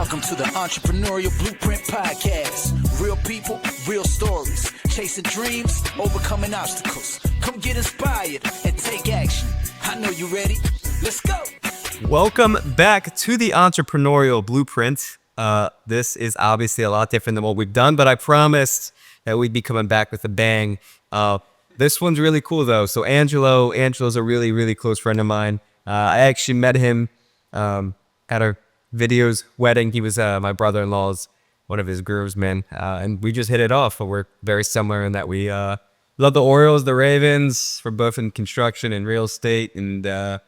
Welcome to the Entrepreneurial Blueprint Podcast. Real people, real stories. Chasing dreams, overcoming obstacles. Come get inspired and take action. I know you're ready. Let's go. Welcome back to the Entrepreneurial Blueprint. This is obviously a lot different than what we've done, but I promised that we'd be coming back with a bang. This one's really cool though. So Angelo's a really, really close friend of mine. I actually met him at our video's wedding. He was my brother-in-law's, one of his groomsmen, and we just hit it off. We're very similar in that we love the Orioles, the Ravens, for both in construction and real estate, and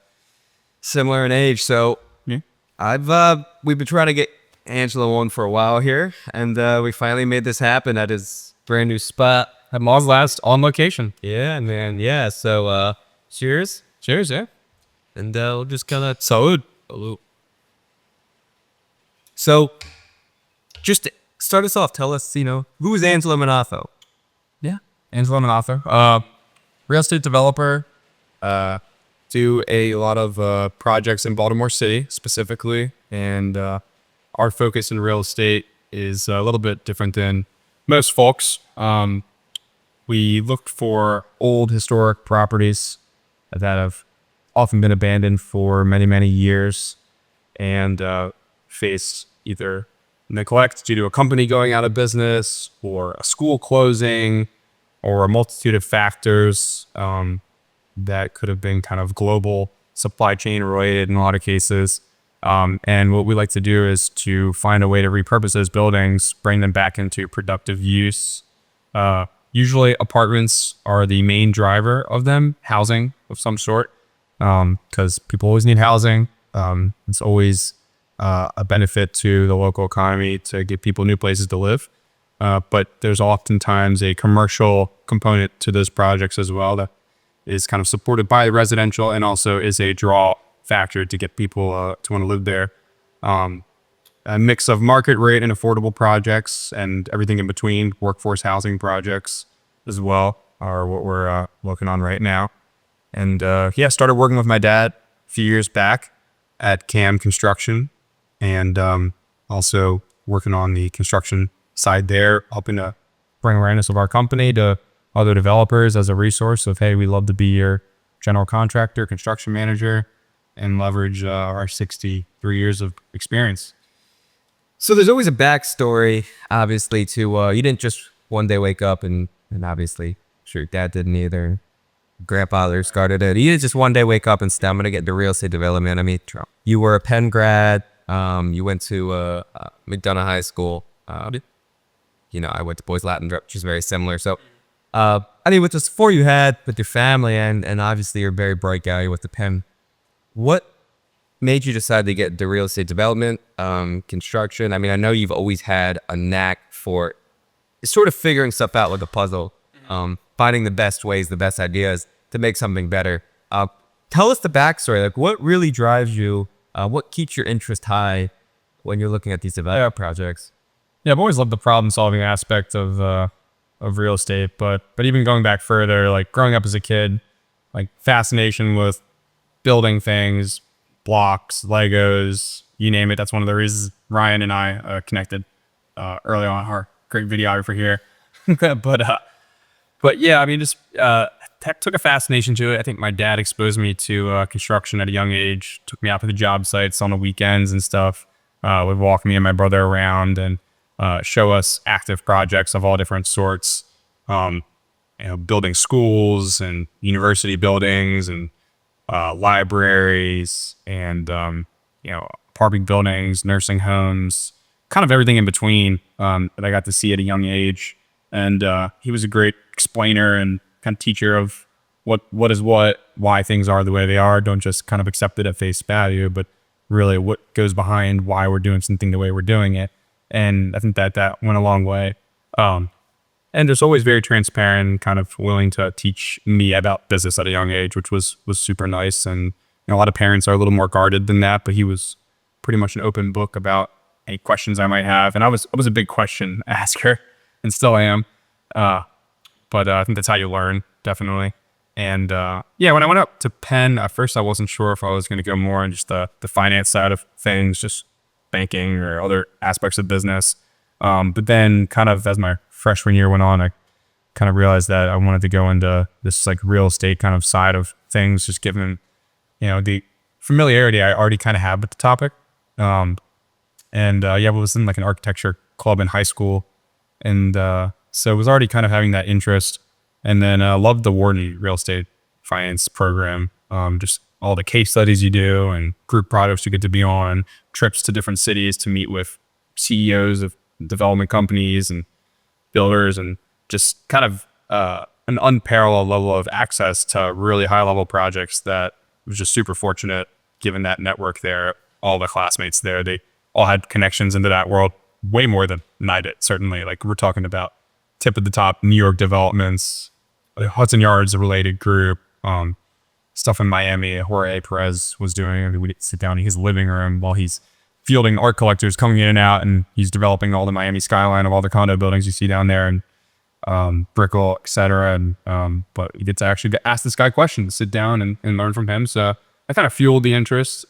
similar in age. So yeah. We've been trying to get Angelo on for a while here, and we finally made this happen at his brand new spot at Mall's Last on location. Yeah, man. Yeah. So cheers. Cheers, yeah. And we'll just kind of salud. So, just to start us off, tell us, who is Angelo Munafo? Yeah, Angelo Munafo, real estate developer. Do a lot of projects in Baltimore City specifically, and our focus in real estate is a little bit different than most folks. We looked for old historic properties that have often been abandoned for many, many years and face either neglect due to a company going out of business or a school closing or a multitude of factors that could have been kind of global supply chain related in a lot of cases. And what we like to do is to find a way to repurpose those buildings, bring them back into productive use. Usually apartments are the main driver of them, housing of some sort, because people always need housing. It's always a benefit to the local economy to give people new places to live. But there's oftentimes a commercial component to those projects as well that is kind of supported by the residential and also is a draw factor to get people to want to live there. A mix of market rate and affordable projects and everything in between, workforce housing projects as well, are what we're working on right now. And started working with my dad a few years back at CAM Construction, and also working on the construction side there, helping to bring awareness of our company to other developers as a resource of, hey, we love to be your general contractor, construction manager, and leverage our 63 years of experience. So there's always a backstory, obviously, to you didn't just one day wake up and obviously, sure, dad didn't either. Grandfather started it. You didn't just one day wake up and say, I'm going to get into real estate development. I mean, you were a Penn grad. You went to McDonough High School. I went to Boys Latin, which is very similar. So, with the support you had with your family, and obviously you're a very bright guy with the Penn, what made you decide to get into real estate development, construction? I mean, I know you've always had a knack for sort of figuring stuff out like a puzzle, finding the best ways, the best ideas to make something better. Tell us the backstory. Like, what really drives you? What keeps your interest high when you're looking at these development projects? Yeah, I've always loved the problem-solving aspect of real estate, but even going back further, like growing up as a kid, like fascination with building things, blocks, Legos, you name it. That's one of the reasons Ryan and I connected early on. Our great videographer here, but yeah, I mean, just took a fascination to it. I think my dad exposed me to construction at a young age. Took me out to the job sites on the weekends and stuff. Would walk me and my brother around and show us active projects of all different sorts. Building schools and university buildings and libraries and apartment buildings, nursing homes, kind of everything in between that I got to see at a young age. And he was a great explainer and kind of teacher of what is what, why things are the way they are. Don't just kind of accept it at face value, but really what goes behind why we're doing something the way we're doing it. And I think that went a long way. And just always very transparent, kind of willing to teach me about business at a young age, which was super nice. And a lot of parents are a little more guarded than that, but he was pretty much an open book about any questions I might have. And I was a big question asker and still am. But I think that's how you learn, definitely. And when I went up to Penn, at first I wasn't sure if I was going to go more on just the finance side of things, just banking or other aspects of business. But then kind of as my freshman year went on, I kind of realized that I wanted to go into this like real estate kind of side of things, just given, the familiarity I already kind of had with the topic. I was in like an architecture club in high school. And so I was already kind of having that interest, and then loved the Wharton real estate finance program. Just all the case studies you do and group projects you get to be on, trips to different cities to meet with CEOs of development companies and builders, and just kind of an unparalleled level of access to really high level projects that was just super fortunate given that network there. All the classmates there, they all had connections into that world way more than I did, certainly. Like we're talking about tip of the top New York developments, Hudson Yards, a related group, stuff in Miami. Jorge Perez was doing. I mean, we'd sit down in his living room while he's fielding art collectors coming in and out, and he's developing all the Miami skyline of all the condo buildings you see down there, and Brickell, et cetera. And but you get to actually ask this guy questions, sit down and learn from him. So I kind of fueled the interest.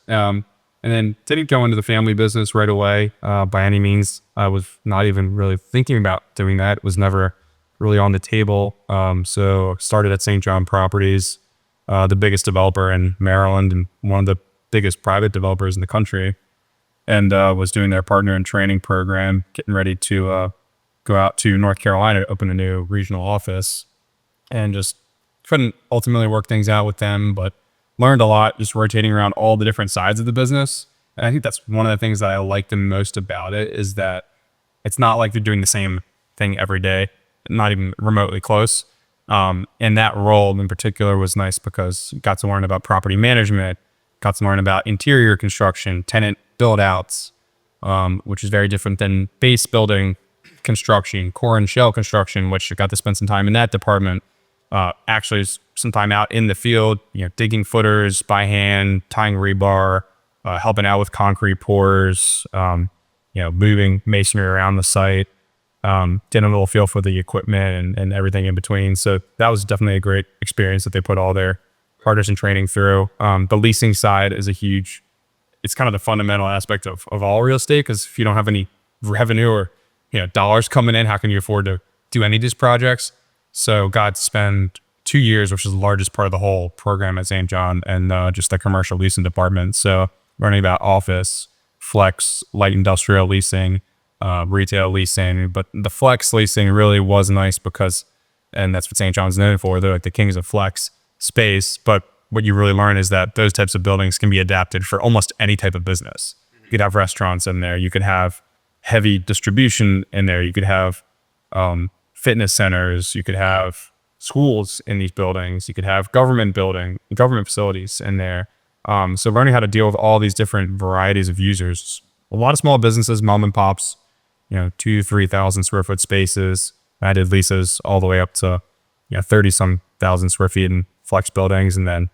And then didn't go into the family business right away by any means. I was not even really thinking about doing that. It was never really on the table. So started at St. John Properties, the biggest developer in Maryland and one of the biggest private developers in the country, and was doing their partner in training program, getting ready to go out to North Carolina to open a new regional office, and just couldn't ultimately work things out with them, but learned a lot just rotating around all the different sides of the business. And I think that's one of the things that I like the most about it, is that it's not like they're doing the same thing every day, not even remotely close. And that role in particular was nice because you got to learn about property management, got to learn about interior construction, tenant build outs, which is very different than base building construction, core and shell construction, which I got to spend some time in that department. Actually some time out in the field, digging footers by hand, tying rebar, helping out with concrete pours, moving masonry around the site, getting a little feel for the equipment and everything in between. So that was definitely a great experience that they put all their partners in training through. The leasing side is it's kind of the fundamental aspect of all real estate, because if you don't have any revenue or, dollars coming in, how can you afford to do any of these projects? So got to spend 2 years, which is the largest part of the whole program at St. John, and just the commercial leasing department. So learning about office, flex, light industrial leasing, retail leasing. But the flex leasing really was nice because, and that's what St. John's known for, they're like the kings of flex space. But what you really learn is that those types of buildings can be adapted for almost any type of business. You could have restaurants in there. You could have heavy distribution in there. You could have fitness centers. You could have schools in these buildings. You could have government facilities in there. So learning how to deal with all these different varieties of users. A lot of small businesses, mom and pops, 2,000-3,000 square foot spaces. I did leases all the way up to 30-some thousand square feet in flex buildings, and then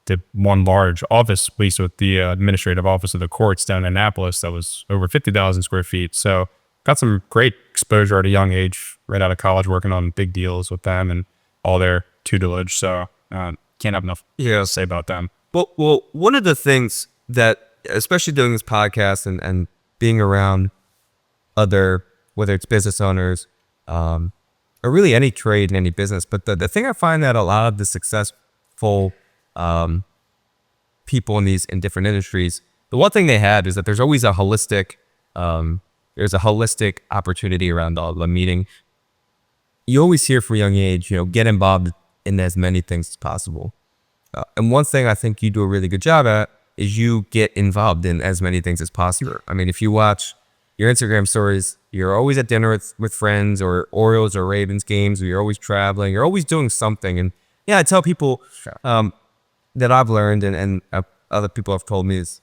did one large office lease with the administrative office of the courts down in Annapolis that was over 50,000 square feet. So got some great exposure at a young age, right out of college, working on big deals with them and all their tutelage. So can't have enough to say about them. Well, one of the things that, especially doing this podcast and being around other, whether it's business owners, or really any trade and any business, but the thing I find that a lot of the successful people in different industries, the one thing they have is that there's always a holistic opportunity around all the meeting. You always hear from a young age, get involved in as many things as possible. And one thing I think you do a really good job at is you get involved in as many things as possible. I mean, if you watch your Instagram stories, you're always at dinner with friends, or Orioles or Ravens games, or you're always traveling, you're always doing something. And yeah, I tell people that I've learned and other people have told me is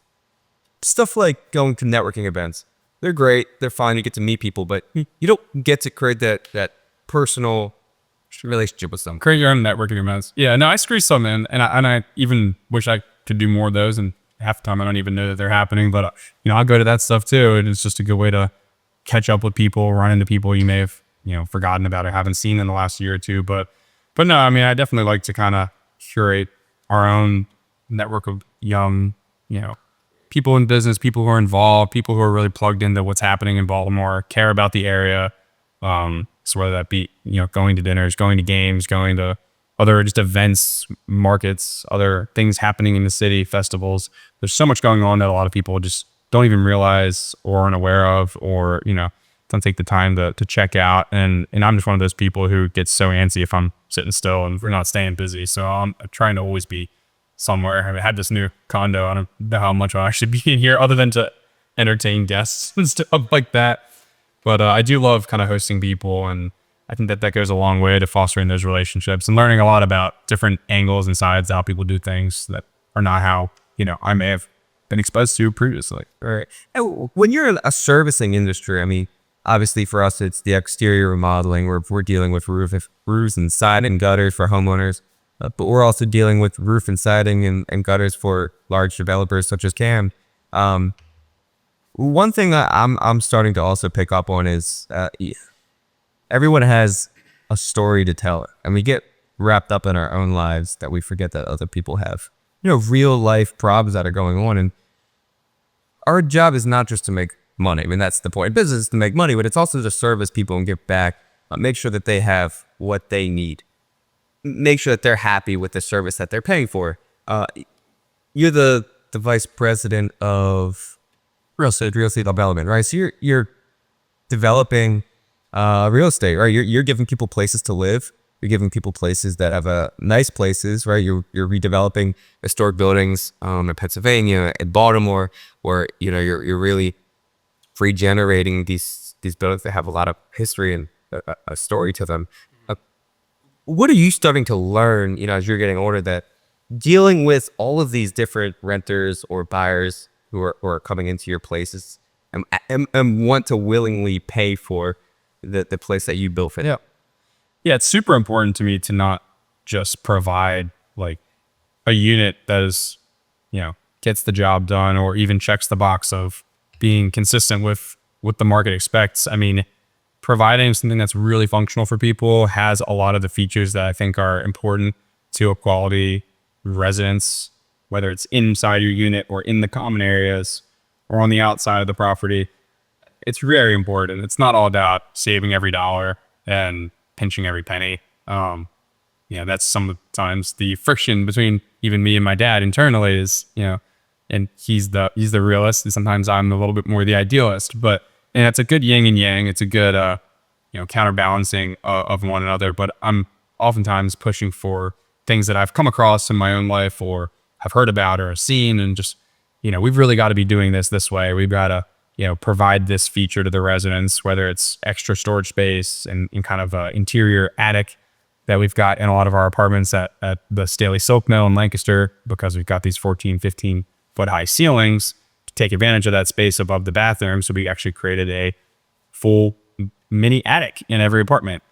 stuff like going to networking events. They're great, they're fine, you get to meet people, but you don't get to create that personal relationship with them. Create your own networking events. Yeah, no, I squeeze some in, and I even wish I could do more of those. And half the time I don't even know that they're happening, but I'll go to that stuff too. And it's just a good way to catch up with people, run into people you may have forgotten about or haven't seen in the last year or two. But no, I mean, I definitely like to kind of curate our own network of young people in business, people who are involved, people who are really plugged into what's happening in Baltimore, care about the area. So whether that be, going to dinners, going to games, going to other just events, markets, other things happening in the city, festivals. There's so much going on that a lot of people just don't even realize or aren't aware of, or, don't take the time to check out. And I'm just one of those people who gets so antsy if I'm sitting still and we're not staying busy. So I'm trying to always be somewhere. I had this new condo. I don't know how much I'll actually be in here other than to entertain guests and stuff like that. But I do love kind of hosting people, and I think that goes a long way to fostering those relationships and learning a lot about different angles and sides of how people do things that are not how, I may have been exposed to previously. Right. And when you're in a servicing industry, I mean, obviously for us, it's the exterior remodeling. We're dealing with roofs and siding and gutters for homeowners, but we're also dealing with roof and siding and gutters for large developers such as Cam. One thing that I'm starting to also pick up on is everyone has a story to tell, and we get wrapped up in our own lives that we forget that other people have, real life problems that are going on. And our job is not just to make money. I mean, that's the point. Business is to make money, but it's also to service people and give back. Make sure that they have what they need. Make sure that they're happy with the service that they're paying for. You're the vice president of real estate development, right? So you're developing real estate, right? You're giving people places to live. You're giving people places that have nice places, right? You're redeveloping historic buildings in Pennsylvania, in Baltimore, where you're really regenerating these buildings that have a lot of history and a story to them. What are you starting to learn, as you're getting older, that dealing with all of these different renters or buyers who are coming into your places and want to willingly pay for the place that you built for them? Yeah, it's super important to me to not just provide like a unit that is, gets the job done or even checks the box of being consistent with what the market expects. I mean, providing something that's really functional for people has a lot of the features that I think are important to a quality residence, whether it's inside your unit or in the common areas or on the outside of the property. It's very important. It's not all about saving every dollar and pinching every penny. That's sometimes the friction between even me and my dad internally is, and he's the realist, and sometimes I'm a little bit more the idealist. And it's a good yin and yang. It's a good, counterbalancing of one another. But I'm oftentimes pushing for things that I've come across in my own life or have heard about or seen, and just, we've really got to be doing this way. We've got to, provide this feature to the residents, whether it's extra storage space and kind of interior attic that we've got in a lot of our apartments at the Staley Silk Mill in Lancaster, because we've got these 14, 15 foot high ceilings to take advantage of that space above the bathroom. So we actually created a full mini attic in every apartment.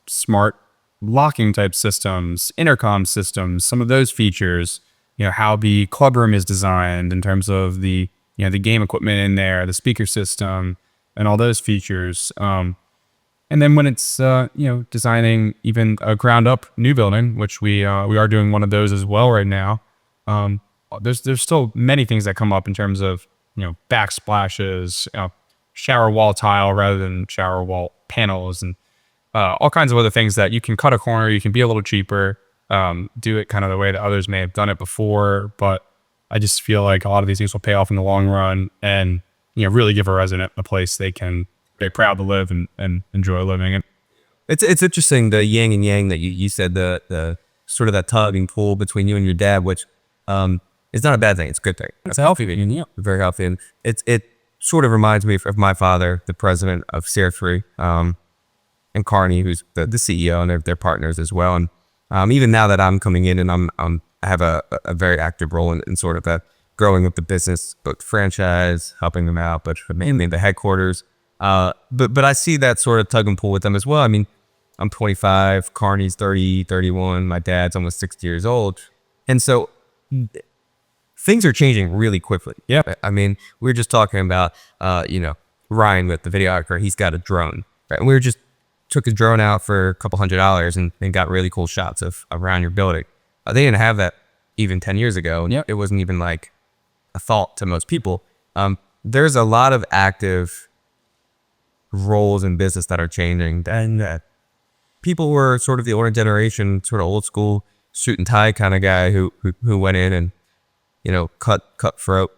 Smart locking type systems, intercom systems, some of those features, how the clubroom is designed in terms of the game equipment in there, the speaker system, and all those features. And then when it's, designing even a ground up new building, which we are doing one of those as well right now. There's still many things that come up in terms of, backsplashes, shower wall tile rather than shower wall panels, and all kinds of other things that you can cut a corner, you can be a little cheaper, do it kind of the way that others may have done it before. But I just feel like a lot of these things will pay off in the long run and, really give a resident a place they can be proud to live and enjoy living in. It's interesting, the yin and yang that you said, the sort of that tug and pull between you and your dad, which is not a bad thing. It's a good thing. It's a healthy thing, yeah. Very healthy. And it sort of reminds me of my father, the president of Sierra and Carney, who's the CEO, and they're partners as well. And even now that I'm coming in and I have a very active role in sort of that growing up the business, both franchise, helping them out, but mainly the headquarters. But I see that sort of tug and pull with them as well. I mean, I'm 25, Carney's 30, 31, my dad's almost 60 years old. And so things are changing really quickly. Yeah. I mean, we were just talking about, Ryan with the videographer, he's got a drone, right? And we just took his drone out for a couple $100 and got really cool shots of around your building. They didn't have that even 10 years ago. And Yep. It wasn't even like a thought to most people. There's a lot of active roles in business that are changing, and people were sort of the older generation, sort of old school suit and tie kind of guy who went in and, you know, cut throat,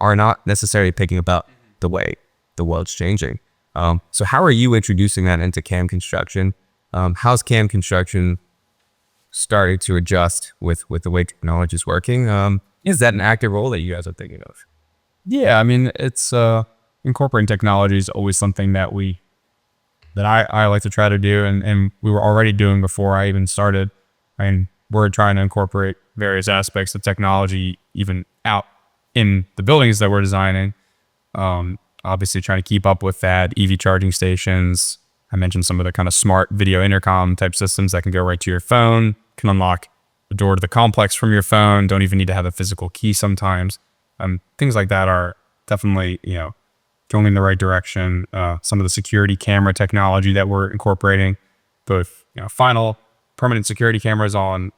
are not necessarily thinking about the way the world's changing. So how are you introducing that into CAM construction? How's CAM construction starting to adjust with the way technology is working? Is that an active role that you guys are thinking of? Yeah, I mean, it's incorporating technology is always something that I like to try to do, and we were already doing before I even started. I mean, we're trying to incorporate various aspects of technology even out in the buildings that we're designing. Obviously trying to keep up with that, EV charging stations. I mentioned some of the kind of smart video intercom type systems that can go right to your phone, can unlock the door to the complex from your phone, don't even need to have a physical key sometimes. Things like that are definitely, you know, going in the right direction. Some of the security camera technology that we're incorporating, both, you know, final permanent security cameras on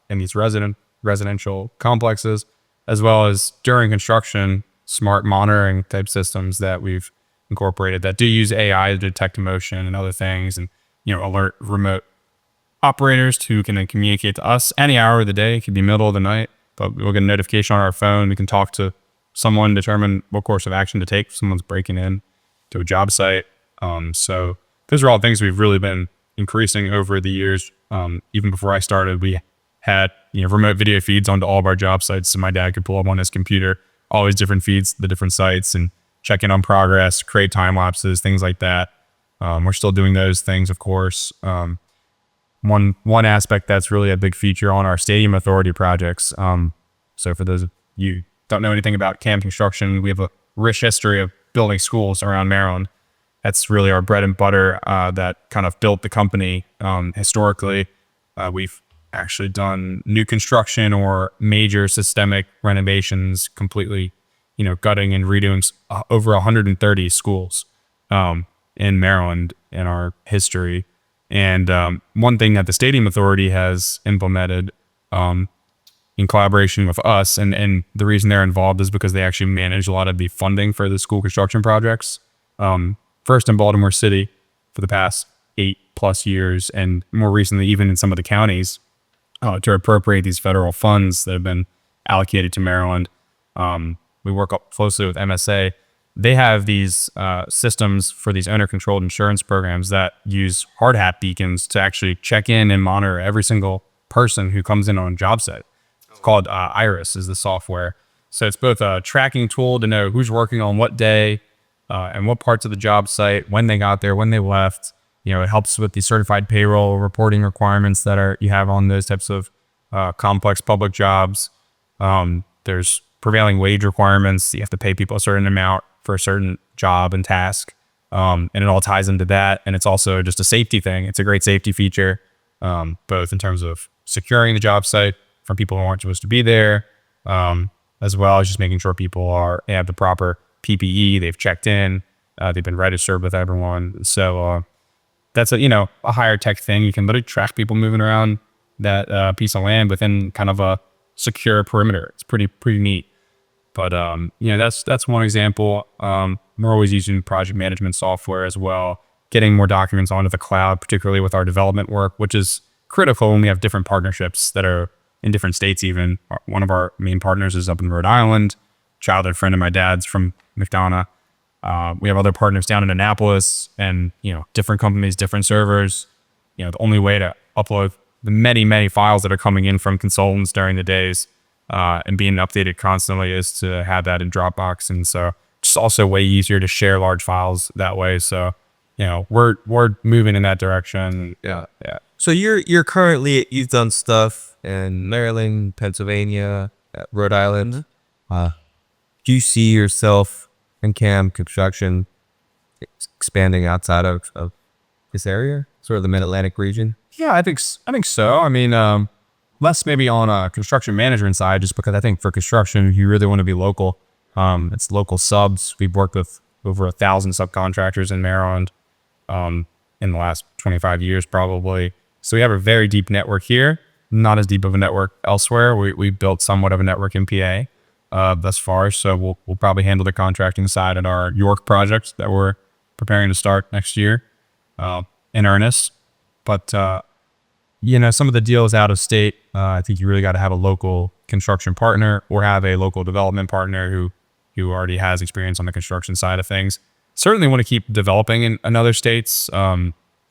in these residential complexes, as well as during construction, smart monitoring type systems that we've incorporated that do use AI to detect motion and other things, and, you know, alert remote operators who can then communicate to us any hour of the day. It could be middle of the night, but we'll get a notification on our phone. We can talk to someone, determine what course of action to take if someone's breaking in to a job site. So those are all things we've really been increasing over the years. Even before I started, we had, you know, remote video feeds onto all of our job sites, so my dad could pull up on his computer all these different feeds to the different sites and check in on progress, create time lapses, things like that. We're still doing those things, of course. One aspect that's really a big feature on our stadium authority projects. So for those of you who don't know anything about CAM construction, we have a rich history of building schools around Maryland. That's really our bread and butter that kind of built the company. Historically, we've actually done new construction or major systemic renovations, completely, you know, gutting and redoing over 130 schools in Maryland in our history. And one thing that the Stadium Authority has implemented in collaboration with us, and the reason they're involved is because they actually manage a lot of the funding for the school construction projects. First in Baltimore City for the past 8+ years, and more recently even in some of the counties, to appropriate these federal funds that have been allocated to Maryland. We work up closely with MSA. They have these systems for these owner-controlled insurance programs that use hard hat beacons to actually check in and monitor every single person who comes in on a job site. It's called Iris is the software. So it's both a tracking tool to know who's working on what day and what parts of the job site, when they got there, when they left. You know, it helps with the certified payroll reporting requirements that you have on those types of complex public jobs. There's prevailing wage requirements. You have to pay people a certain amount for a certain job and task. And it all ties into that. And it's also just a safety thing. It's a great safety feature, both in terms of securing the job site from people who aren't supposed to be there, as well as just making sure people have the proper PPE, they've checked in, they've been registered with everyone. So that's a higher tech thing. You can literally track people moving around that piece of land within kind of a secure perimeter. It's pretty neat. But that's one example. We're always using project management software as well, getting more documents onto the cloud, particularly with our development work, which is critical when we have different partnerships that are in different states. Even one of our main partners is up in Rhode Island, childhood friend of my dad's from McDonough. We have other partners down in Annapolis, and different companies, different servers. The only way to upload the many files that are coming in from consultants during the days and being updated constantly is to have that in Dropbox. And so it's also way easier to share large files that way. So we're moving in that direction. Yeah. So you're currently, you've done stuff in Maryland, Pennsylvania, Rhode Island. Do you see yourself in CAM construction expanding outside of this area, sort of the Mid-Atlantic region? Yeah, I think so. I mean, less maybe on a construction management side, just because I think for construction, you really want to be local. It's local subs. We've worked with over 1,000 subcontractors in Maryland in the last 25 years, probably. So we have a very deep network here, not as deep of a network elsewhere. We built somewhat of a network in PA. thus far. So we'll probably handle the contracting side at our York project that we're preparing to start next year in earnest. But some of the deals out of state, I think you really got to have a local construction partner or have a local development partner who already has experience on the construction side of things. Certainly want to keep developing in other states.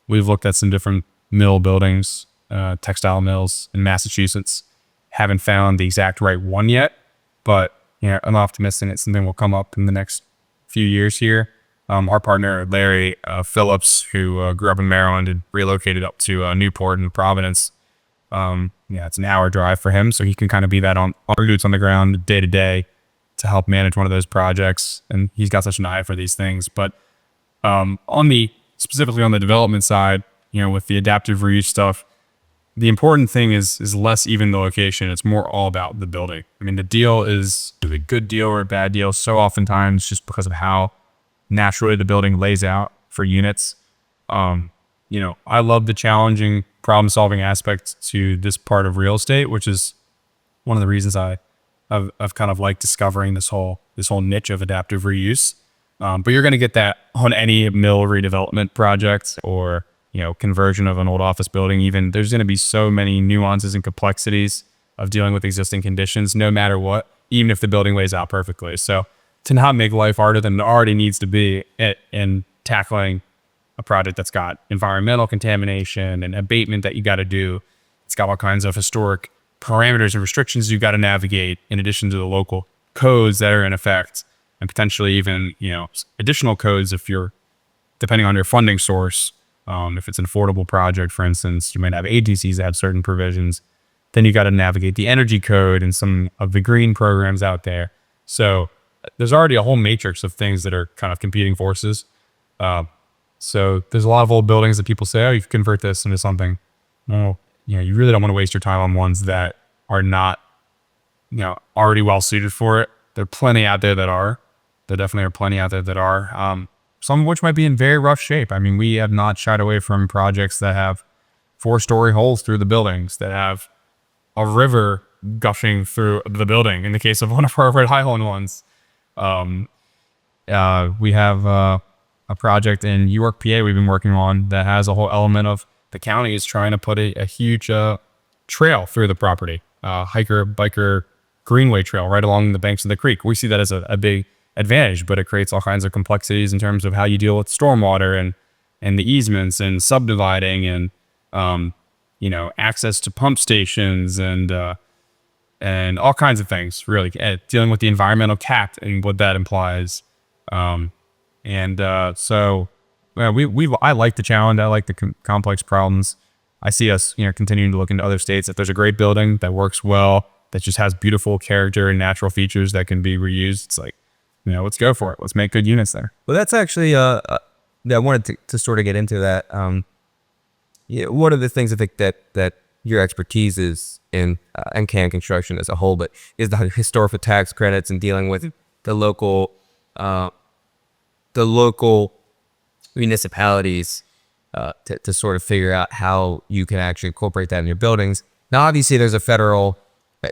We've looked at some different mill buildings, textile mills in Massachusetts. Haven't found the exact right one yet, but I'm optimistic that something will come up in the next few years here. Our partner, Larry Phillips, who grew up in Maryland and relocated up to Newport and Providence. It's an hour drive for him, so he can kind of be that on boots on the ground day to day to help manage one of those projects. And he's got such an eye for these things. But specifically on the development side, with the adaptive reuse stuff, the important thing is less even the location. It's more all about the building. I mean, the deal is a good deal or a bad deal so oftentimes just because of how naturally the building lays out for units. I love the challenging problem-solving aspect to this part of real estate, which is one of the reasons I've kind of liked discovering this whole niche of adaptive reuse. But you're going to get that on any mill redevelopment project or conversion of an old office building. Even there's going to be so many nuances and complexities of dealing with existing conditions, no matter what, even if the building lays out perfectly. So to not make life harder than it already needs to be in tackling a project that's got environmental contamination and abatement that you got to do, it's got all kinds of historic parameters and restrictions you got to navigate in addition to the local codes that are in effect, and potentially even additional codes if you're depending on your funding source. If it's an affordable project, for instance, you might have agencies that have certain provisions. Then you got to navigate the energy code and some of the green programs out there. So there's already a whole matrix of things that are kind of competing forces. So there's a lot of old buildings that people say, oh, you can convert this into something. No, you really don't want to waste your time on ones that are not, already well suited for it. There are plenty out there that are. There definitely are plenty out there that are. Some of which might be in very rough shape. I mean, we have not shied away from projects that have 4-story holes through the buildings, that have a river gushing through the building. In the case of one of our Red Highland ones, we have a project in York, PA we've been working on that has a whole element of the county is trying to put a huge trail through the property, hiker, biker, greenway trail right along the banks of the creek. We see that as a big advantage, but it creates all kinds of complexities in terms of how you deal with stormwater and the easements and subdividing and access to pump stations and all kinds of things, really dealing with the environmental cap and what that implies. I like the challenge. I like the complex problems. I see us continuing to look into other states. If there's a great building that works well, that just has beautiful character and natural features that can be reused, it's like, let's go for it. Let's make good units there. Well, that's actually, I wanted to sort of get into that. One of the things I think that your expertise is in, and can construction as a whole, but is the historical tax credits and dealing with the local municipalities to sort of figure out how you can actually incorporate that in your buildings. Now, obviously, there's a federal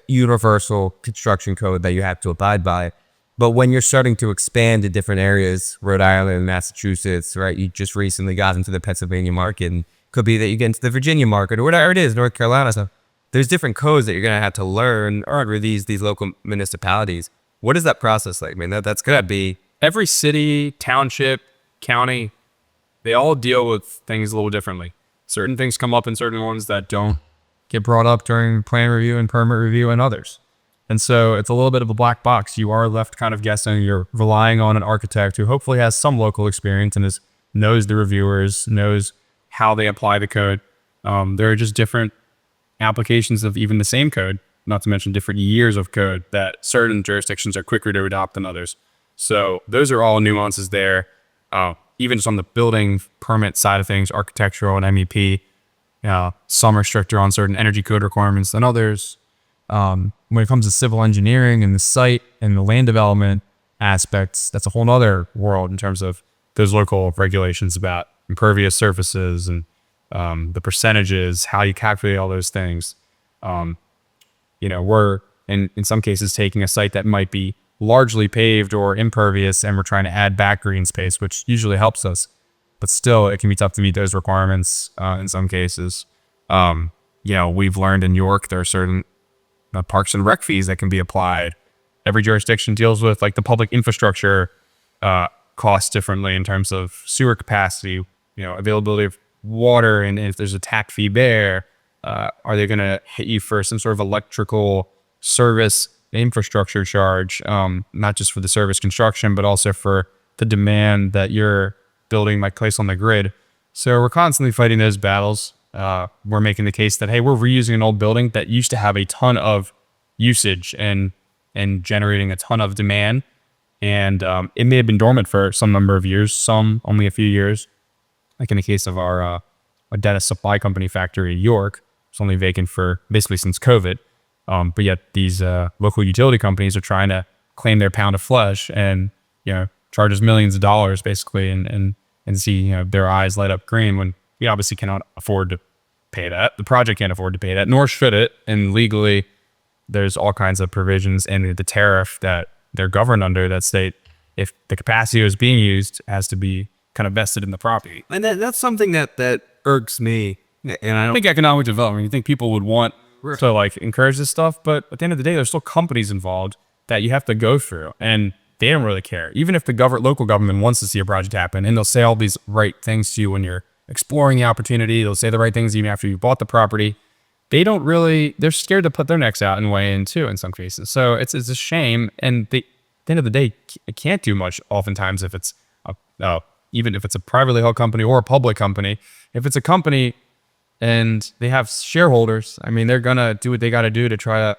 universal construction code that you have to abide by. But when you're starting to expand to different areas, Rhode Island, Massachusetts, right? You just recently got into the Pennsylvania market, and could be that you get into the Virginia market or whatever it is, North Carolina. So there's different codes that you're going to have to learn under these local municipalities. What is that process like? I mean, that's going to be... Every city, township, county, they all deal with things a little differently. Certain things come up in certain ones that don't get brought up during plan review and permit review and others. And so it's a little bit of a black box. You are left kind of guessing. You're relying on an architect who hopefully has some local experience and knows the reviewers, knows how they apply the code. There are just different applications of even the same code, not to mention different years of code, that certain jurisdictions are quicker to adopt than others. So those are all nuances there. Even just on the building permit side of things, architectural and MEP, some are stricter on certain energy code requirements than others. When it comes to civil engineering and the site and the land development aspects, that's a whole other world in terms of those local regulations about impervious surfaces and the percentages, how you calculate all those things. and in some cases taking a site that might be largely paved or impervious, and we're trying to add back green space, which usually helps us. But still, it can be tough to meet those requirements in some cases. We've learned in York there are certain parks and rec fees that can be applied. Every jurisdiction deals with like the public infrastructure costs differently in terms of sewer capacity, availability of water, and if there's a TAC fee there, are they going to hit you for some sort of electrical service infrastructure charge, not just for the service construction, but also for the demand that your building might place on the grid. So we're constantly fighting those battles. We're making the case that, hey, we're reusing an old building that used to have a ton of usage and generating a ton of demand. And it may have been dormant for some number of years, some only a few years. Like in the case of our data supply company factory in York, it's only vacant for basically since COVID. But yet these local utility companies are trying to claim their pound of flesh and charge us millions of dollars basically, and see their eyes light up green when we obviously cannot afford to pay that. The project can't afford to pay that, nor should it. And legally, there's all kinds of provisions in the tariff that they're governed under that state if the capacity is being used, it has to be kind of vested in the property. And that's something that irks me. And I don't think economic development, you think people would want to like encourage this stuff, but at the end of the day, there's still companies involved that you have to go through, and they don't really care. Even if the local government wants to see a project happen, and they'll say all these right things to you when you're exploring the opportunity, they'll say the right things even after you bought the property. They're scared to put their necks out and weigh in too in some cases. So it's a shame. And at the end of the day, it can't do much oftentimes if it's even if it's a privately held company or a public company. If it's a company and they have shareholders, I mean, they're going to do what they got to do to try to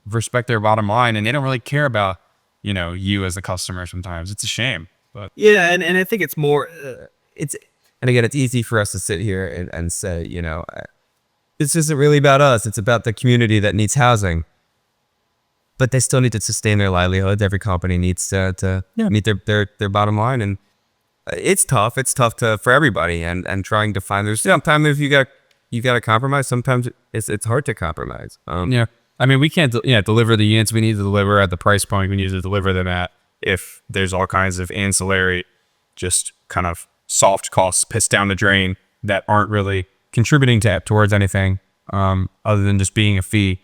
respect their bottom line. And they don't really care about, you as a customer sometimes. It's a shame. But yeah, and I think it's more, and again, it's easy for us to sit here and say, this isn't really about us. It's about the community that needs housing. But they still need to sustain their livelihood. Every company needs to meet their bottom line. And it's tough. It's tough for everybody. And trying to find, sometimes you got to compromise. Sometimes it's hard to compromise. I mean, we can't deliver the units we need to deliver at the price point we need to deliver them at if there's all kinds of ancillary, just kind of soft costs pissed down the drain that aren't really contributing towards anything other than just being a fee.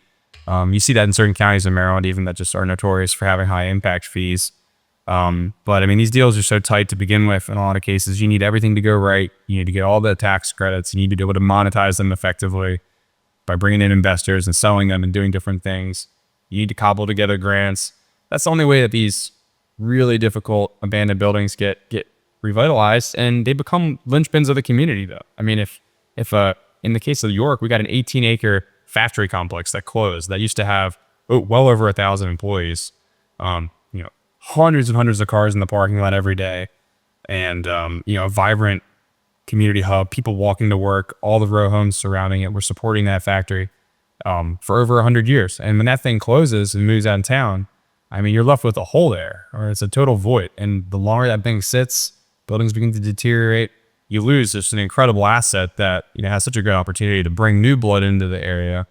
You see that in certain counties in Maryland, even that just are notorious for having high impact fees. But I mean, these deals are so tight to begin with. In a lot of cases, you need everything to go right. You need to get all the tax credits. You need to be able to monetize them effectively by bringing in investors and selling them and doing different things. You need to cobble together grants. That's the only way that these really difficult abandoned buildings get revitalized, and they become linchpins of the community, though. I mean, if in the case of York, we got an 18-acre factory complex that closed that used to have well over 1,000 employees, hundreds and hundreds of cars in the parking lot every day, and a vibrant community hub, people walking to work, all the row homes surrounding it were supporting that factory for over 100 years. And when that thing closes and moves out of town, I mean, you're left with a hole there, or it's a total void. And the longer that thing sits, buildings begin to deteriorate. You lose just an incredible asset that has such a good opportunity to bring new blood into the area,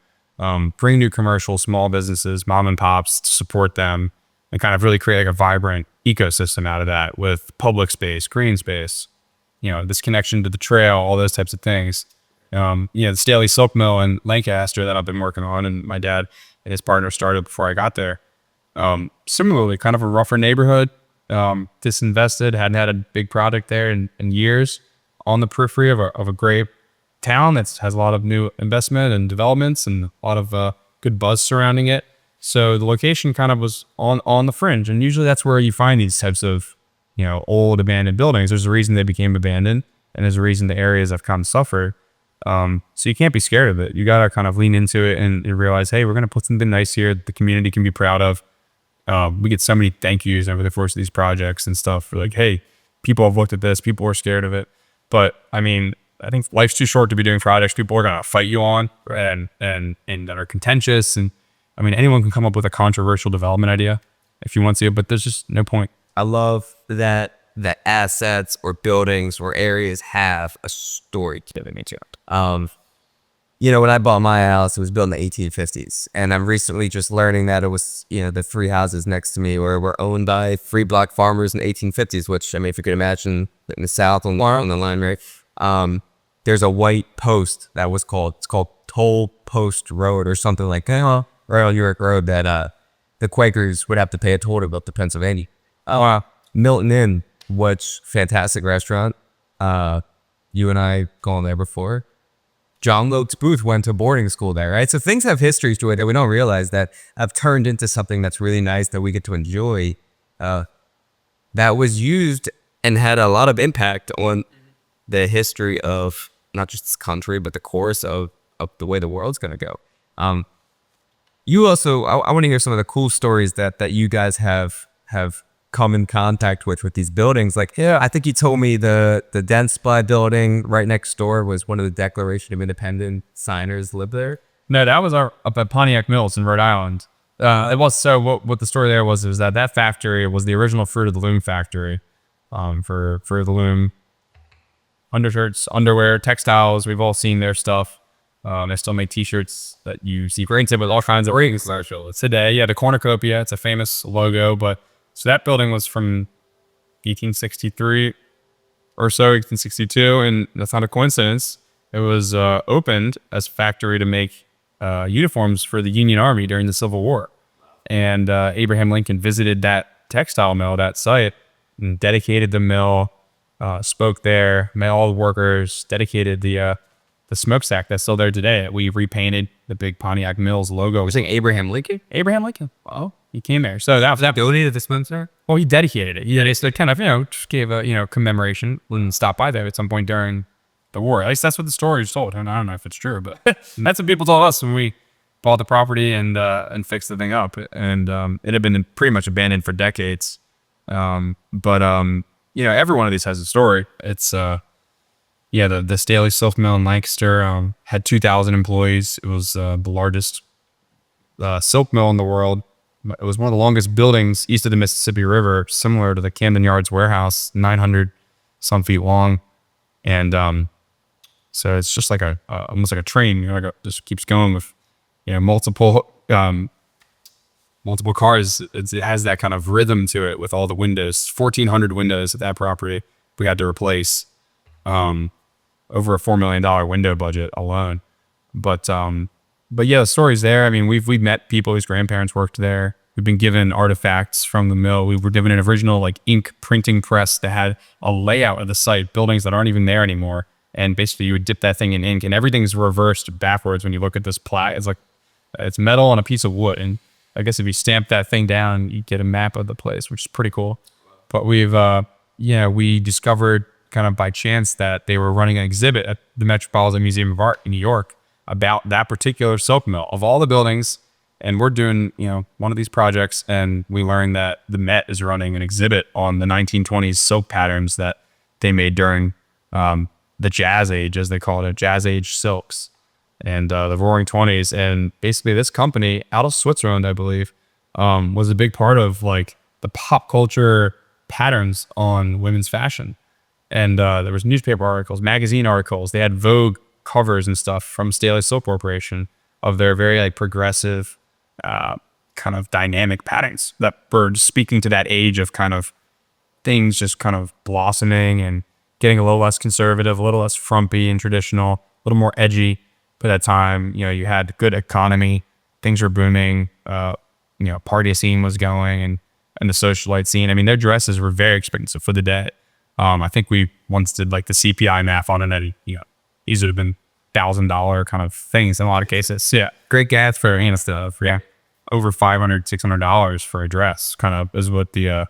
bring new commercial, small businesses, mom and pops to support them, and kind of really create like a vibrant ecosystem out of that with public space, green space, this connection to the trail, all those types of things. The Staley Silk Mill in Lancaster that I've been working on, and my dad and his partner started before I got there. Similarly, kind of a rougher neighborhood, disinvested, hadn't had a big project there in years, on the periphery of a great town that has a lot of new investment and developments and a lot of good buzz surrounding it. So the location kind of was on the fringe, and usually that's where you find these types of old abandoned buildings. There's a reason they became abandoned, and there's a reason the areas have kind of suffered. So you can't be scared of it. You got to kind of lean into it and realize, hey, we're going to put something nice here the community can be proud of. We get so many thank yous over the course of these projects and stuff for like, hey, people have looked at this, people are scared of it. But I mean, I think life's too short to be doing projects people are going to fight you on and that are contentious. And I mean, anyone can come up with a controversial development idea if you want to, but there's just no point. I love that assets or buildings or areas have a story given to it. you know, when I bought my house, it was built in the 1850s. And I'm recently just learning that it was, you know, the three houses next to me were owned by free black farmers in the 1850s, which, I mean, if you could imagine in the South on the line, right? There's a white post that was it's called Toll Post Road or something like that, Royal York Road, that the Quakers would have to pay a toll to build to Pennsylvania. Oh, wow. Milton Inn, which fantastic restaurant. You and I gone there before. John Wilkes Booth went to boarding school there, right? So things have histories to it that we don't realize that have turned into something that's really nice that we get to enjoy. That was used and had a lot of impact on the history of not just this country, but the course of the way the world's going to go. You also, I want to hear some of the cool stories that you guys have come in contact with these buildings. Like, I think you told me the Densply building right next door was one of the Declaration of Independence signers lived there. No, that was up at Pontiac Mills in Rhode Island. It was so what the story there was that factory was the original Fruit of the Loom factory, for the loom undershirts, underwear, textiles. We've all seen their stuff. They still make T-shirts that you see printed with all kinds of rings today. Yeah, the cornucopia. It's a famous logo, but so that building was from 1863 or so, 1862, and that's not a coincidence. It was opened as a factory to make uniforms for the Union Army during the Civil War. And Abraham Lincoln visited that textile mill, that site, and dedicated the mill, spoke there, met all the workers, dedicated the smokestack that's still there today. We repainted the big Pontiac Mills logo. You're saying Abraham Lincoln? Abraham Lincoln. Oh, he came there. So that was that. Donated the smokestack? Well, he dedicated it. He so kind of, just gave a, commemoration and stopped by there at some point during the war. At least that's what the story is told. And I don't know if it's true, but that's what people told us when we bought the property and fixed the thing up. And it had been pretty much abandoned for decades. But every one of these has a story. It's the Staley Silk Mill in Lancaster had 2,000 employees. It was the largest silk mill in the world. It was one of the longest buildings east of the Mississippi River, similar to the Camden Yards warehouse, 900 some feet long. And so it's just like almost like a train. Just keeps going with multiple cars. It has that kind of rhythm to it with all the windows. 1,400 windows at that property we had to replace. Over a $4 million window budget alone. But yeah, the story's there. I mean, we've met people whose grandparents worked there. We've been given artifacts from the mill. We were given an original ink printing press that had a layout of the site, buildings that aren't even there anymore. And basically you would dip that thing in ink and everything's reversed backwards when you look at this plaque. It's like, it's metal on a piece of wood. And I guess if you stamp that thing down, you get a map of the place, which is pretty cool. But we discovered kind of by chance that they were running an exhibit at the Metropolitan Museum of Art in New York about that particular silk mill of all the buildings. And we're doing, one of these projects, and we learned that the Met is running an exhibit on the 1920s silk patterns that they made during the Jazz Age, as they call it, Jazz Age silks, and the Roaring 20s. And basically this company out of Switzerland, I believe, was a big part of the pop culture patterns on women's fashion. And there was newspaper articles, magazine articles. They had Vogue covers and stuff from Staley Silk Corporation of their very progressive kind of dynamic patterns that were speaking to that age of kind of things just kind of blossoming and getting a little less conservative, a little less frumpy and traditional, a little more edgy. But at that time, you had good economy, things were booming, party scene was going and the socialite scene. I mean, their dresses were very expensive for the day. I think we once did the CPI math on it, and these would have been $1,000 kind of things in a lot of cases. Yeah, Great Gatsby and stuff. Yeah, over $500, $600 for a dress, kind of is what the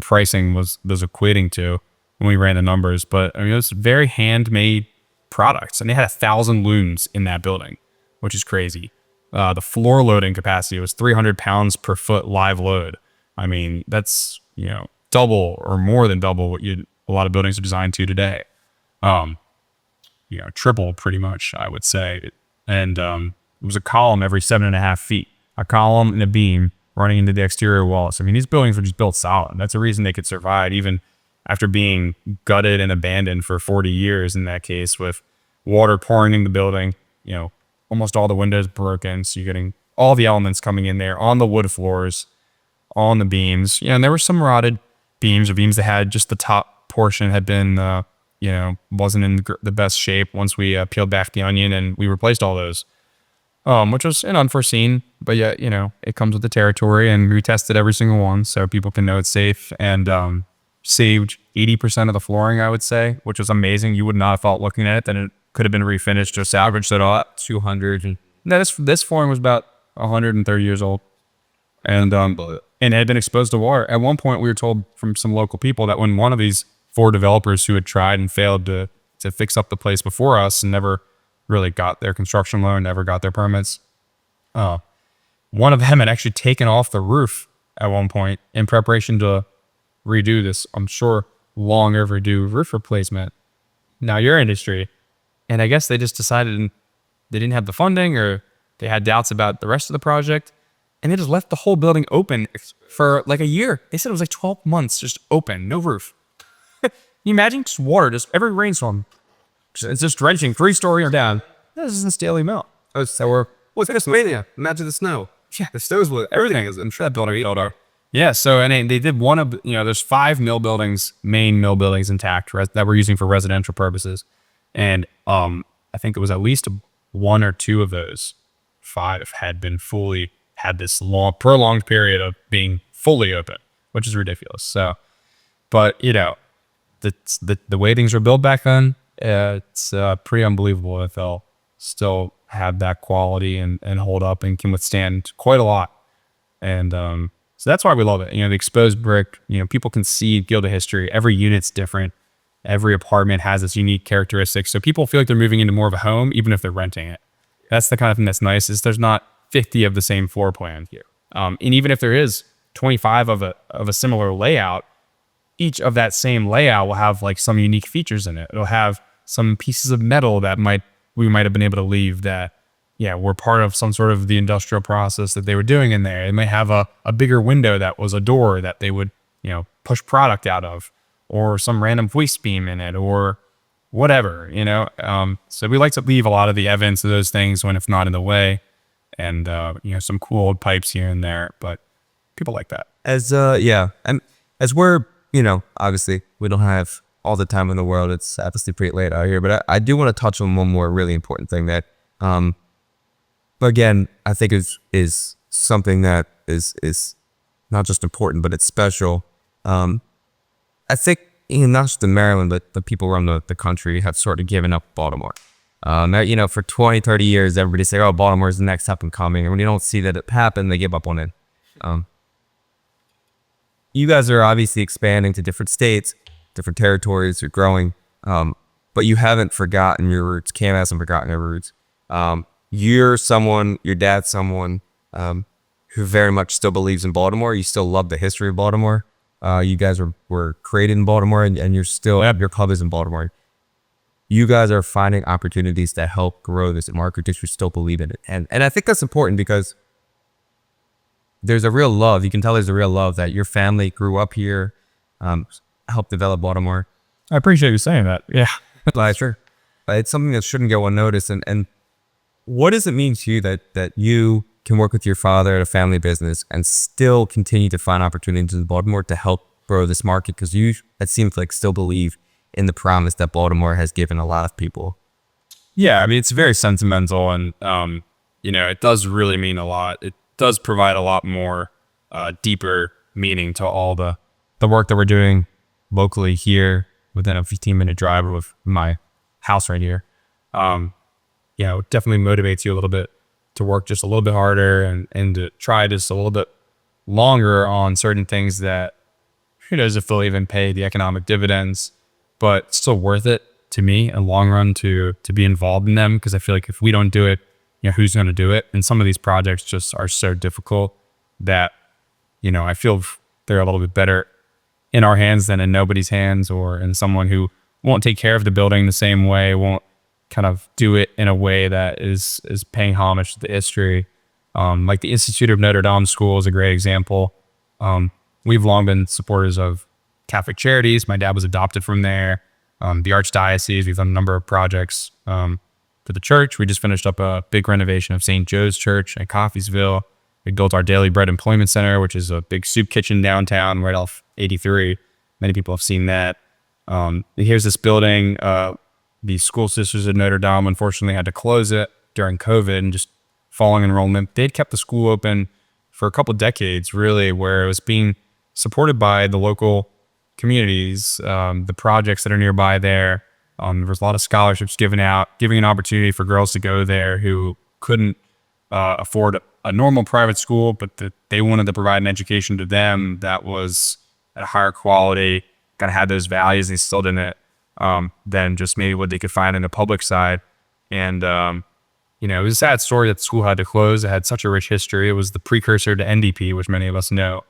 pricing was equating to when we ran the numbers. But I mean, it was very handmade products, and they had 1,000 looms in that building, which is crazy. The floor loading capacity was 300 pounds per foot live load. I mean, that's double or more than double what a lot of buildings are designed to today. Triple pretty much, I would say. And it was a column every 7.5 feet, a column and a beam running into the exterior walls. I mean, these buildings were just built solid. That's the reason they could survive even after being gutted and abandoned for 40 years in that case, with water pouring in the building, almost all the windows broken. So you're getting all the elements coming in there on the wood floors, on the beams. Yeah, and there were some rotted beams, or beams that had just the top portion had been, wasn't in the best shape once we peeled back the onion, and we replaced all those, which was an unforeseen, but yet, it comes with the territory, and we tested every single one so people can know it's safe, and saved 80% of the flooring, I would say, which was amazing. You would not have thought looking at it that it could have been refinished or salvaged at all. 200 and No, this flooring was about 130 years old, and it had been exposed to water. At one point, we were told from some local people that when one of these 4 developers who had tried and failed to fix up the place before us and never really got their construction loan, never got their permits, one of them had actually taken off the roof at one point in preparation to redo this, I'm sure, long overdue roof replacement. Now, your industry, and I guess they just decided they didn't have the funding, or they had doubts about the rest of the project, and they just left the whole building open for like a year. They said it was like 12 months just open, no roof. Can you imagine? Just water, just every rainstorm. It's just drenching 3-story or down. This is this daily melt. oh, so we're what's Pennsylvania? Imagine the snow. Yeah. The snow's with everything is in that building. Yeah, so and they did one of, there's 5 main mill buildings intact that we're using for residential purposes. And I think it was at least 1 or 2 of those 5 had this long, prolonged period of being fully open, which is ridiculous. So, but the way things were built back then, it's pretty unbelievable that they'll still have that quality and hold up and can withstand quite a lot. And so that's why we love it. The exposed brick, people can see Gilda history. Every unit's different. Every apartment has its unique characteristics. So people feel like they're moving into more of a home, even if they're renting it. That's the kind of thing that's nice, is there's not 50 of the same floor plan here. And even if there is 25 of a similar layout, each of that same layout will have like some unique features in it. It'll have some pieces of metal that we might have been able to leave that, were part of some sort of the industrial process that they were doing in there. It might have a bigger window that was a door that they would, push product out of, or some random waste beam in it, or whatever, So we like to leave a lot of the evidence of those things when it's not in the way, and, some cool old pipes here and there, but people like that. And as we're, obviously we don't have all the time in the world. It's obviously pretty late out here, but I do want to touch on one more really important thing that, but again, I think is something that is not just important, but it's special. I think not just in Maryland, but the people around the country have sort of given up Baltimore. For 20, 30 years, everybody say, oh, Baltimore is the next up and coming. And when you don't see that it happen, they give up on it. You guys are obviously expanding to different states, different territories, you're growing, but you haven't forgotten your roots. Cam hasn't forgotten your roots. Your dad's someone who very much still believes in Baltimore. You still love the history of Baltimore. You guys were created in Baltimore, and you're still, your club is in Baltimore. You guys are finding opportunities to help grow this market because you still believe in it. And I think that's important because there's a real love. You can tell there's a real love that your family grew up here, helped develop Baltimore. I appreciate you saying that. Yeah. Sure. It's something that shouldn't go unnoticed. And what does it mean to you that you can work with your father at a family business and still continue to find opportunities in Baltimore to help grow this market? Because you, it seems like, still believe in the promise that Baltimore has given a lot of people. Yeah, I mean, it's very sentimental, and it does really mean a lot. It does provide a lot more deeper meaning to all the work that we're doing locally here within a 15-minute drive of my house right here. It definitely motivates you a little bit to work just a little bit harder and to try just a little bit longer on certain things that who knows if they'll even pay the economic dividends, but it's still worth it to me in the long run to be involved in them, because I feel like if we don't do it, who's going to do it? And some of these projects just are so difficult that, I feel they're a little bit better in our hands than in nobody's hands, or in someone who won't take care of the building the same way, won't kind of do it in a way that is paying homage to the history. Like the Institute of Notre Dame School is a great example. We've long been supporters of Catholic Charities. My dad was adopted from there. The Archdiocese, we've done a number of projects for the church. We just finished up a big renovation of St. Joe's Church in Coffeesville. We built our Daily Bread Employment Center, which is a big soup kitchen downtown right off 83. Many people have seen that. Here's this building. The School Sisters of Notre Dame unfortunately had to close it during COVID and just falling enrollment. They'd kept the school open for a couple decades, really, where it was being supported by the local communities, the projects that are nearby there. There was a lot of scholarships given out, giving an opportunity for girls to go there who couldn't afford a normal private school, but that they wanted to provide an education to them that was at a higher quality, kind of had those values, and they still didn't, than just maybe what they could find in the public side. And, you know, it was a sad story that the school had to close. It had such a rich history. It was the precursor to NDP, which many of us know,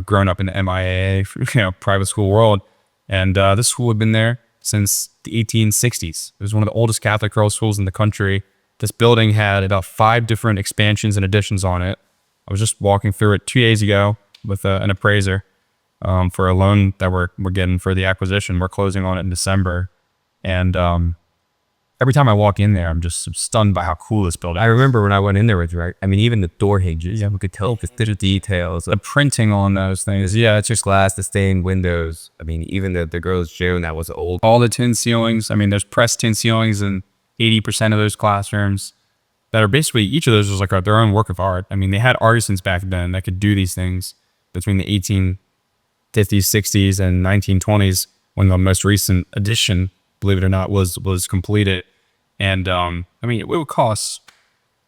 growing up in the MIAA, private school world. And this school had been there since the 1860s. It was one of the oldest Catholic girls' schools in the country. This building had about 5 different expansions and additions on it. I was just walking through it 2 days ago with an appraiser for a loan that we're getting for the acquisition. We're closing on it in December. And every time I walk in there, I'm just stunned by how cool this building is. I remember when I went in there with you, I mean, even the door hinges, we could tell the little details. The printing on those things. Yeah, it's just Glass, the stained windows. I mean, even the girls' gym that was old. all the tin ceilings. I mean, there's pressed tin ceilings in 80% of those classrooms that are basically, each of those was like their own work of art. I mean, they had artisans back then that could do these things between the 1850s, 60s, and 1920s when the most recent addition, believe it or not, was completed. And I mean, it would cost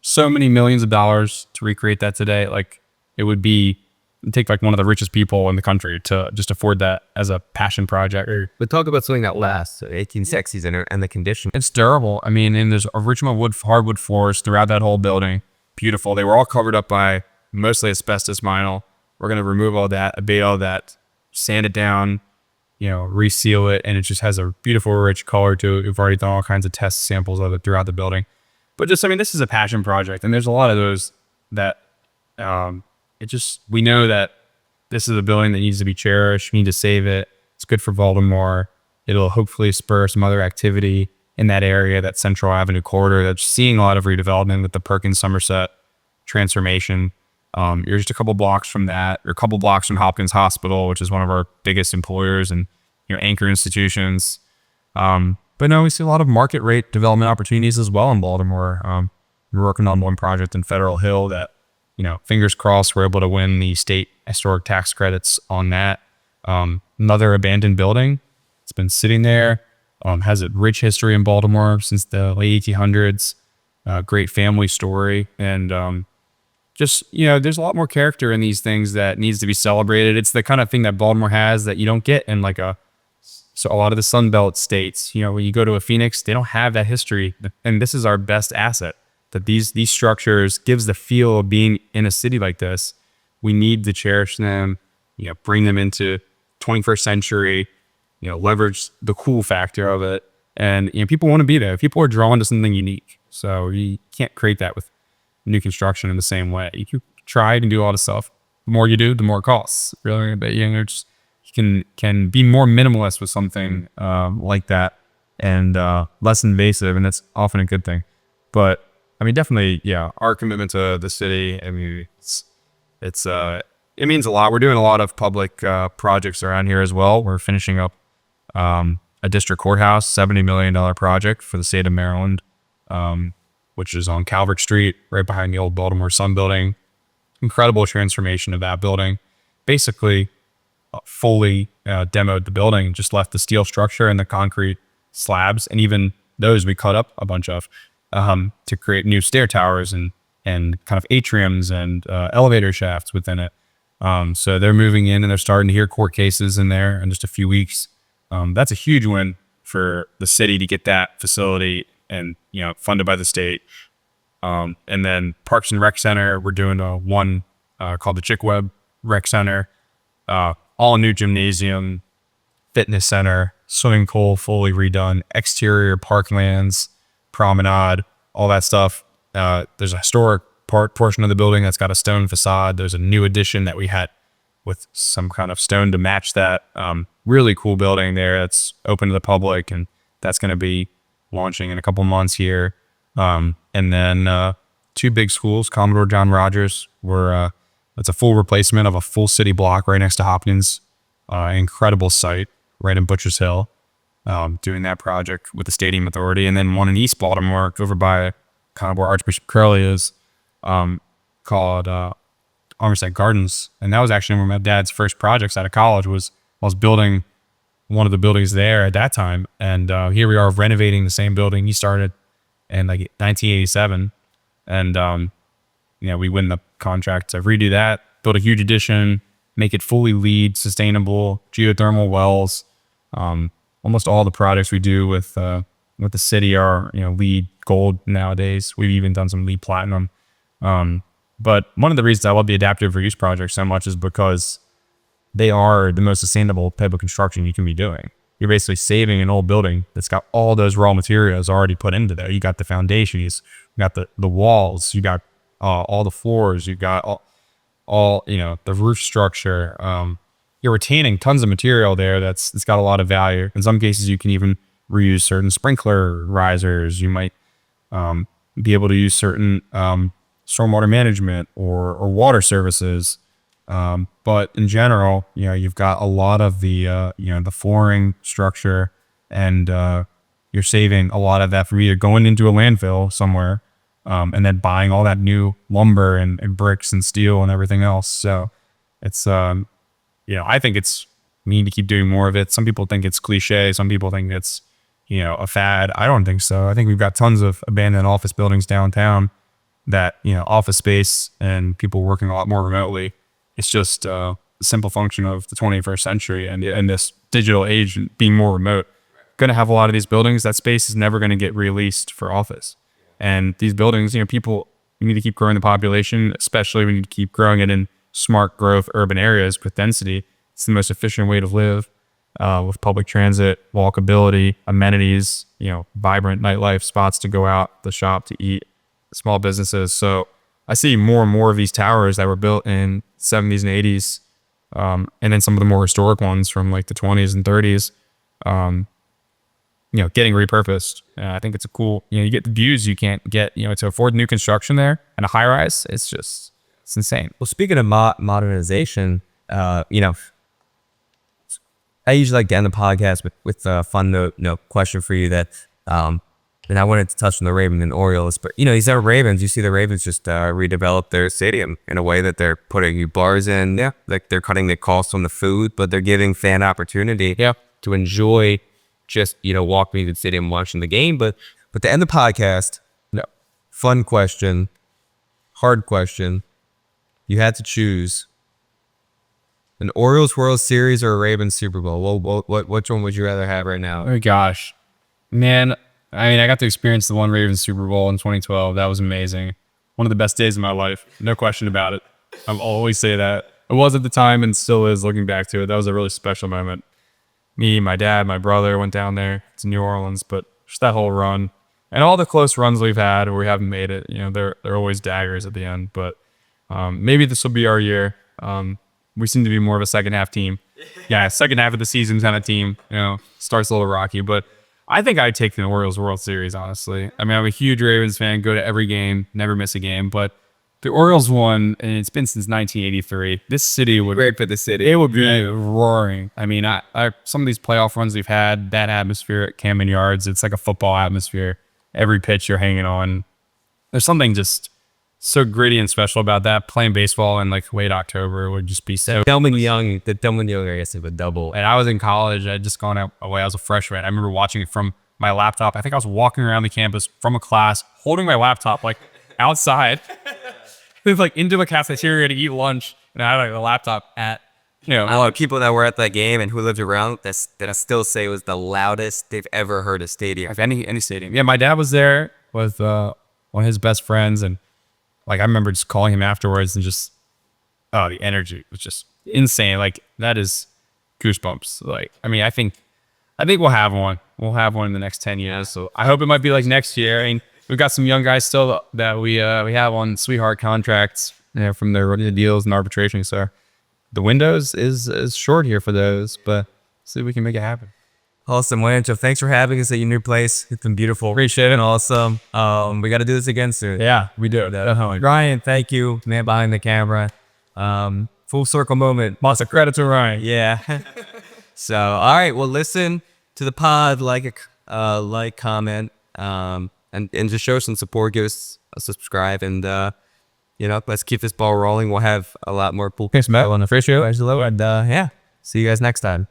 so many millions of dollars to recreate that today. Like, it'd take like one of the richest people in the country to just afford that as a passion project. But talk about something that lasts, 1860s and the condition. It's durable. I mean, and there's original hardwood floors throughout that whole building. Beautiful. They were all covered up by mostly asbestos vinyl. We're going to remove all that, abate all that, sand it down, reseal it, and it just has a beautiful, rich color to it. We've already done all kinds of test samples of it throughout the building. But just, I mean, this is a passion project, and there's a lot of those that we know that this is a building that needs to be cherished. We need to save it. It's good for Baltimore. It'll hopefully spur some other activity in that area, that Central Avenue corridor that's seeing a lot of redevelopment with the Perkins Somerset transformation. You're just a couple blocks from that, or a couple blocks from Hopkins Hospital, which is one of our biggest employers and anchor institutions. But no, we see a lot of market rate development opportunities as well in Baltimore. We're working on one project in Federal Hill that, fingers crossed, we're able to win the state historic tax credits on that. Another abandoned building. It's been sitting there, has a rich history in Baltimore since the late 1800s. Great family story. And there's a lot more character in these things that needs to be celebrated. It's the kind of thing that Baltimore has that you don't get in so a lot of the Sun Belt states. When you go to a Phoenix, they don't have that history. And this is our best asset, that these structures gives the feel of being in a city like this. We need to cherish them, bring them into 21st century, leverage the cool factor of it. And people want to be there. People are drawn to something unique. So you can't create that with new construction in the same way. You can try and do all this stuff. The more you do, the more it costs. Really, but you can be more minimalist with something like that, and less invasive, and that's often a good thing. But I mean, definitely, yeah, our commitment to the city. I mean, it means a lot. We're doing a lot of public projects around here as well. We're finishing up a district courthouse, $70 million project for the state of Maryland, which is on Calvert Street, right behind the old Baltimore Sun building. Incredible transformation of that building. Basically, fully demoed the building, just left the steel structure and the concrete slabs, and even those we cut up a bunch of to create new stair towers and kind of atriums and elevator shafts within it. So they're moving in and they're starting to hear court cases in there in just a few weeks. That's a huge win for the city to get that facility and funded by the state. And then Parks and Rec Center, we're doing one called the Chick Webb Rec Center. All new gymnasium, fitness center, swimming pool fully redone, exterior parklands, promenade, all that stuff. There's a historic portion of the building that's got a stone facade. There's a new addition that we had with some kind of stone to match that. Really cool building there that's open to the public, and that's going to be launching in a couple months here. And then 2 big schools, Commodore John Rogers, it's a full replacement of a full city block right next to Hopkins. Incredible site right in Butchers Hill. Doing that project with the Stadium Authority, and then one in East Baltimore over by kind of where Archbishop Curley is, called Armistead Gardens. And that was actually one of my dad's first projects out of college. I was building one of the buildings there at that time, and here we are renovating the same building he started in like 1987, and we win the contract to redo that, build a huge addition, make it fully LEED sustainable, geothermal wells. Almost all the projects we do with the city are LEED Gold nowadays. We've even done some LEED Platinum. But one of the reasons I love the adaptive reuse projects so much is because they are the most sustainable type of construction you can be doing. You're basically saving an old building that's got all those raw materials already put into there. You got the foundations, you got the walls, you got all the floors, you got all the roof structure. You're retaining tons of material there that's got a lot of value. In some cases, you can even reuse certain sprinkler risers. You might be able to use certain stormwater management or water services. But in general, you've got a lot of the the flooring structure, and you're saving a lot of that from either going into a landfill somewhere, and then buying all that new lumber and bricks and steel and everything else. So it's I think we need to keep doing more of it. Some people think it's cliche. Some people think it's a fad. I don't think so. I think we've got tons of abandoned office buildings downtown that office space and people working a lot more remotely. It's just a simple function of the 21st century and this digital age and being more remote. Going to have a lot of these buildings. That space is never going to get released for office. And these buildings, people, we need to keep growing the population, especially we need to keep growing it in smart growth urban areas with density. It's the most efficient way to live, with public transit, walkability, amenities, vibrant nightlife, spots to go out, the shop, to eat, small businesses. So I see more and more of these towers that were built in 70s and 80s, and then some of the more historic ones from like the 20s and 30s, getting repurposed. I think it's a cool, you get the views you can't get, to afford new construction there and a high rise. It's insane. Well, speaking of modernization, I usually like to end the podcast with a fun question for you that, and I wanted to touch on the Ravens and Orioles, but these are Ravens. You see the Ravens just redevelop their stadium in a way that they're putting new bars in. Yeah, like they're cutting the cost on the food, but they're giving fan opportunity to enjoy just walking into the stadium, watching the game. But to end the podcast, fun question, hard question. You had to choose an Orioles World Series or a Ravens Super Bowl. Which one would you rather have right now? Oh gosh, man. I mean, I got to experience the one Ravens Super Bowl in 2012. That was amazing. One of the best days of my life. No question about it. I'll always say that. It was at the time and still is looking back to it. That was a really special moment. Me, my dad, my brother went down there to New Orleans, but just that whole run and all the close runs we've had where we haven't made it, they're always daggers at the end. But maybe this will be our year. We seem to be more of a second half team. Yeah, second half of the season kind of team, starts a little rocky, but I think I'd take the Orioles World Series, honestly. I mean, I'm a huge Ravens fan, go to every game, never miss a game, but the Orioles won, and it's been since 1983. This city would... Great for the city. It would be roaring. I mean, some of these playoff runs we've had, that atmosphere at Camden Yards, it's like a football atmosphere. Every pitch you're hanging on. There's something just so gritty and special about that. Playing baseball in like late October would just be so... The Delman Young, I guess, of a double. And I was in college. I had just gone away. I was a freshman. I remember watching it from my laptop. I think I was walking around the campus from a class, holding my laptop like outside, like into a cafeteria to eat lunch. And I had like the laptop at, a lot of people that were at that game and who lived around that I still say was the loudest they've ever heard a stadium. If any stadium. Yeah, my dad was there with one of his best friends, and like I remember just calling him afterwards and just, the energy was just insane. Like that is goosebumps. Like, I mean, I think we'll have one. We'll have one in the next 10 years. So I hope it might be like next year. I mean, we've got some young guys still that we have on sweetheart contracts from their deals and arbitration. So the windows is short here for those, but see if we can make it happen. Awesome, Angelo. Thanks for having us at your new place. It's been beautiful. Appreciate it. Awesome. We got to do this again soon. Yeah, we do. Definitely. Ryan, thank you, man behind the camera. Full circle moment. Lots of credit to Ryan. Yeah. So, all right. Well, listen to the pod, like, comment, and just show some support. Give us a subscribe, and let's keep this ball rolling. We'll have a lot more cool Thanks, Matt. on the Appreciate it. Angelo, and yeah, see you guys next time.